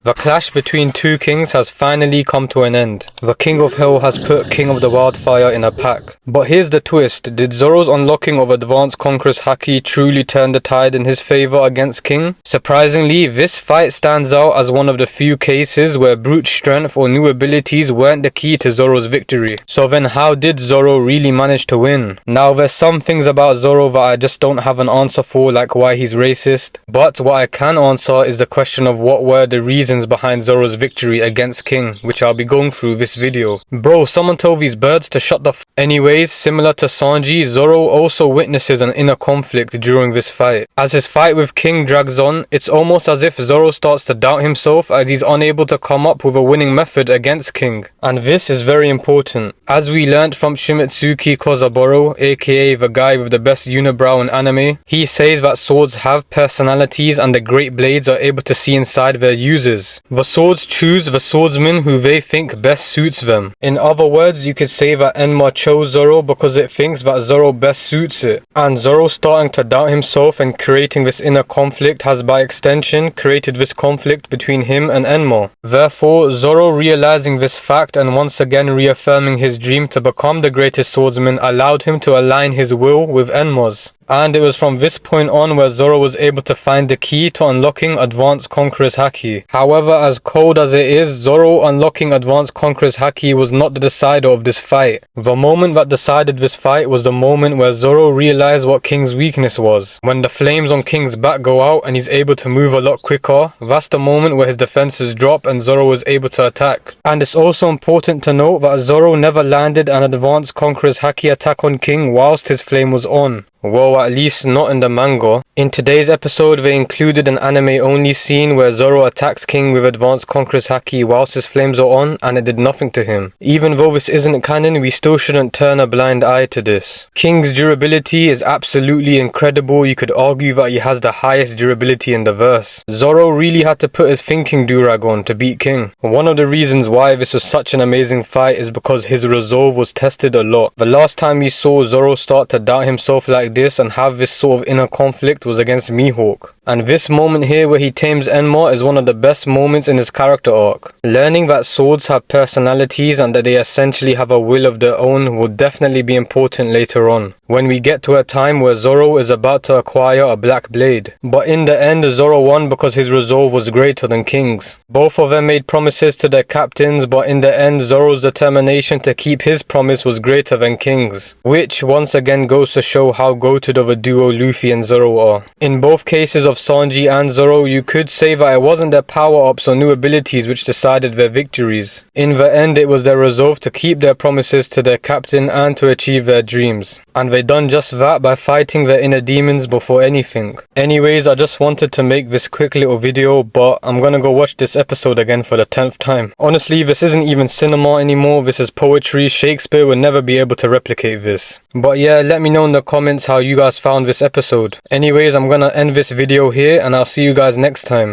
The clash between two kings has finally come to an end. The King of Hell has put King of the Wildfire in a pack. But here's the twist, did Zoro's unlocking of Advanced Conqueror's Haki truly turn the tide in his favor against King? Surprisingly, this fight stands out as one of the few cases where brute strength or new abilities weren't the key to Zoro's victory. So then how did Zoro really manage to win? Now there's some things about Zoro that I just don't have an answer for, like why he's racist. But what I can answer is the question of what were the reasons behind Zoro's victory against King, which I'll be going through this video. Bro, someone told these birds to shut the f. Anyways, similar to Sanji, Zoro also witnesses an inner conflict during this fight. As his fight with King drags on, it's almost as if Zoro starts to doubt himself as he's unable to come up with a winning method against King. And this is very important. As we learnt from Shimotsuki Kozaburo, aka the guy with the best unibrow in anime, he says that swords have personalities and the great blades are able to see inside their users. The swords choose the swordsman who they think best suits them. In other words, you could say that Enma chose Zoro because it thinks that Zoro best suits it. And Zoro starting to doubt himself and creating this inner conflict has by extension created this conflict between him and Enma. Therefore, Zoro realizing this fact and once again reaffirming his dream to become the greatest swordsman allowed him to align his will with Enma's. And it was from this point on where Zoro was able to find the key to unlocking Advanced Conqueror's Haki. However, as cold as it is, Zoro unlocking Advanced Conqueror's Haki was not the decider of this fight. The moment that decided this fight was the moment where Zoro realized what King's weakness was. When the flames on King's back go out and he's able to move a lot quicker, that's the moment where his defenses drop and Zoro was able to attack. And it's also important to note that Zoro never landed an Advanced Conqueror's Haki attack on King whilst his flame was on. Well, at least not in the manga. In today's episode, they included an anime-only scene where Zoro attacks King with Advanced Conqueror's Haki whilst his flames are on, and it did nothing to him. Even though this isn't canon, we still shouldn't turn a blind eye to this. King's durability is absolutely incredible. You could argue that he has the highest durability in the verse. Zoro really had to put his thinking durag on to beat King. One of the reasons why this was such an amazing fight is because his resolve was tested a lot. The last time we saw Zoro start to doubt himself like this and have this sort of inner conflict was against Mihawk. And this moment here where he tames Enma is one of the best moments in his character arc. Learning that swords have personalities and that they essentially have a will of their own will definitely be important later on, when we get to a time where Zoro is about to acquire a black blade. But in the end, Zoro won because his resolve was greater than King's. Both of them made promises to their captains, but in the end, Zoro's determination to keep his promise was greater than King's, which once again goes to show how goated of a duo Luffy and Zoro are. In both cases of Sanji and Zoro, you could say that it wasn't their power-ups or new abilities which decided their victories. In the end, it was their resolve to keep their promises to their captain and to achieve their dreams. And they done just that by fighting their inner demons before anything. Anyways, I just wanted to make this quick little video, but I'm gonna go watch this episode again for the 10th time. Honestly, this isn't even cinema anymore, this is poetry. Shakespeare would never be able to replicate this. But yeah, let me know in the comments how you guys found this episode. Anyways, I'm gonna end this video here and I'll see you guys next time.